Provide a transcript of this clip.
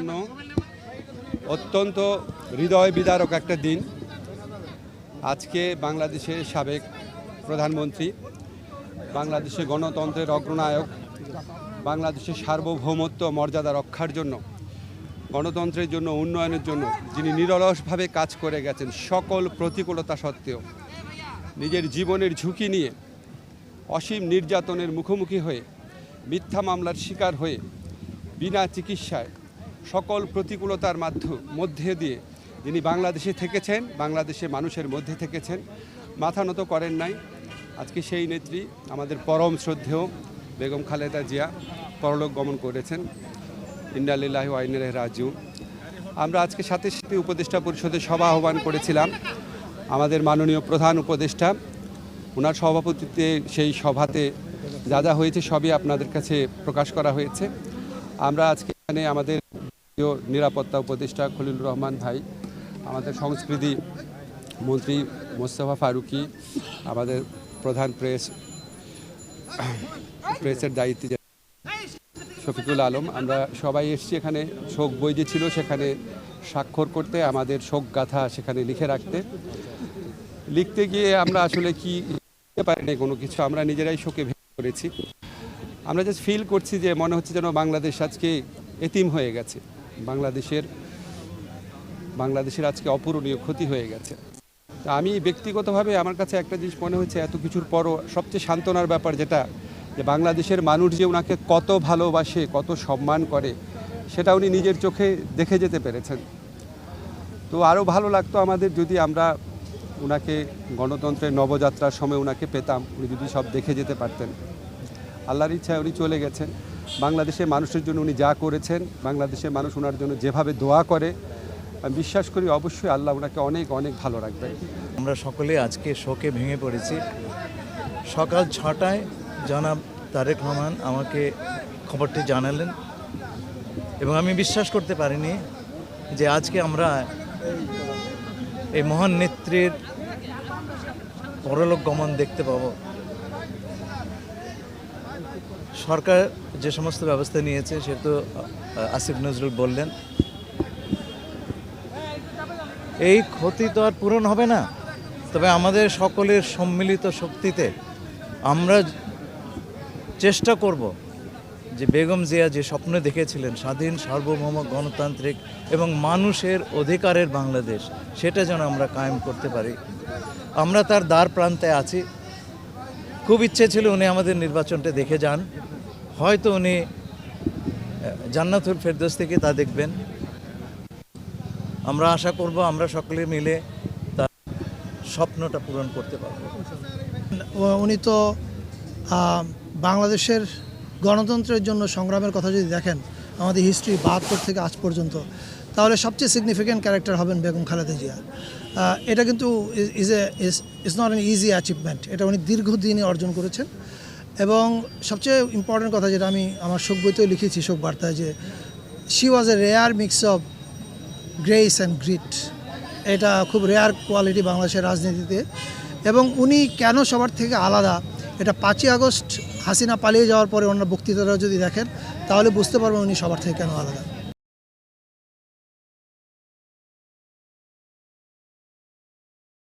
জন্য অত্যন্ত হৃদয় বিদারক একটা দিন। আজকে বাংলাদেশের সাবেক প্রধানমন্ত্রী, বাংলাদেশের গণতন্ত্রের অগ্রনায়ক, বাংলাদেশের সার্বভৌমত্ব মর্যাদা রক্ষার জন্য, গণতন্ত্রের জন্য, উন্নয়নের জন্য যিনি নিরলসভাবে কাজ করে গেছেন, সকল প্রতিকূলতা সত্ত্বেও নিজের জীবনের ঝুঁকি নিয়ে অসীম নির্যাতনের মুখোমুখি হয়ে, মিথ্যা মামলার শিকার হয়ে, বিনা চিকিৎসায় সকল প্রতিকূলতার মধ্যে দিয়ে যিনি বাংলাদেশে থেকেছেন, বাংলাদেশে মানুষের মধ্যে থেকেছেন, মাথা নত করেন নাই। আজকে সেই নেত্রী আমাদের পরম শ্রদ্ধেয় বেগম খালেদা জিয়া পরলোক গমন করেছেন। ইন্না লিল্লাহি ওয়া ইন্না ইলাইহি রাজিউন। আমরা আজকে সাথে সাথে উপদেষ্টা পরিষদের সভা আহ্বান করেছিলাম। আমাদের মাননীয় প্রধান উপদেষ্টা, ওনার সভাপতিত্বে সেই সভাতে যা যা হয়েছে সবই আপনাদের কাছে প্রকাশ করা হয়েছে। আমরা আজকে এখানে আমাদের নিরাপত্তা উপদেষ্টা খলিলুর রহমান ভাই, আমাদের সংস্কৃতি মন্ত্রী মোস্তফা ফারুকি, আমাদের প্রধান প্রেসের দায়িত্বে শফিকুল আলম, আমরা সবাই এসেছি এখানে শোক বই যে ছিল সেখানে স্বাক্ষর করতে, আমাদের শোক গাথা সেখানে লিখে রাখতে। লিখতে গিয়ে আমরা আসলে কি লিখতে পারিনি কোনো কিছু, আমরা নিজেরাই শোকে ভেঙে পড়েছি। আমরা জাস্ট ফিল করছি যে মনে হচ্ছে যেন বাংলাদেশ আজকে এতিম হয়ে গেছে, বাংলাদেশের আজকে অপূরণীয় ক্ষতি হয়ে গেছে। তা আমি ব্যক্তিগতভাবে আমার কাছে একটা জিনিস মনে হচ্ছে, এত কিছুর পরও সবচেয়ে সান্ত্বনার ব্যাপার যেটা, যে বাংলাদেশের মানুষ যে ওনাকে কত ভালোবাসে, কত সম্মান করে, সেটা উনি নিজের চোখে দেখে যেতে পেরেছেন। তো আরও ভালো লাগতো আমাদের যদি আমরা ওনাকে গণতন্ত্রের নবযাত্রার সময় ওনাকে পেতাম, উনি যদি সব দেখে যেতে পারতেন। আল্লাহর ইচ্ছায় উনি চলে গেছেন। বাংলাদেশের মানুষের জন্য উনি যা করেছেন, বাংলাদেশের মানুষ ওনার জন্য যেভাবে দোয়া করে, আমি বিশ্বাস করি অবশ্যই আল্লাহ ওনাকে অনেক অনেক ভালো রাখবেন। আমরা সকলে আজকে শোকে ভেঙে পড়েছি। সকাল 6টায় জনাব তারেক রহমান আমাকে খবরটি জানালেন এবং আমি বিশ্বাস করতে পারিনি যে আজকে আমরা এই মহান নেত্রীর পরলোক গমন দেখতে পাব। সরকার যে সমস্ত ব্যবস্থা নিয়েছে সে তো আসিফ নজরুল বললেন, এই ক্ষতি তো আর পূরণ হবে না, তবে আমাদের সকলের সম্মিলিত শক্তিতে আমরা চেষ্টা করব যে বেগম জিয়া যে স্বপ্ন দেখেছিলেন স্বাধীন, সার্বভৌম, গণতান্ত্রিক এবং মানুষের অধিকারের বাংলাদেশ, সেটা যেন আমরা কায়েম করতে পারি। আমরা তার দ্বার প্রান্তে আছি। খুব ইচ্ছে ছিল উনি আমাদের নির্বাচনটা দেখে যান, হয়তো উনি জান্নাতুল ফেরদৌস থেকে তা দেখবেন। আমরা আশা করব আমরা সকলে মিলে তার স্বপ্নটা পূরণ করতে পারব। উনি তো বাংলাদেশের গণতন্ত্রের জন্য সংগ্রামের কথা যদি দেখেন, আমাদের হিস্ট্রি ৭২ থেকে আজ পর্যন্ত, তাহলে সবচেয়ে সিগনিফিক্যান্ট ক্যারেক্টার হবেন বেগম খালেদা জিয়া। এটা কিন্তু is not an easy achievement, এটা উনি দীর্ঘদিনে অর্জন করেছেন। এবং সবচেয়ে ইম্পর্টেন্ট কথা যেটা আমি আমার শোক বইতেও লিখেছি, শোক বার্তায়, যে she was a rare mix of grace and grit. এটা খুব রেয়ার কোয়ালিটি বাংলাদেশের রাজনীতিতে। এবং উনি কেন সবার থেকে আলাদা, এটা 5ই আগস্ট হাসিনা পালিয়ে যাওয়ার পরে ওনার বক্তৃতাটা যদি দেখেন তাহলে বুঝতে পারবেন উনি সবার থেকে কেন আলাদা।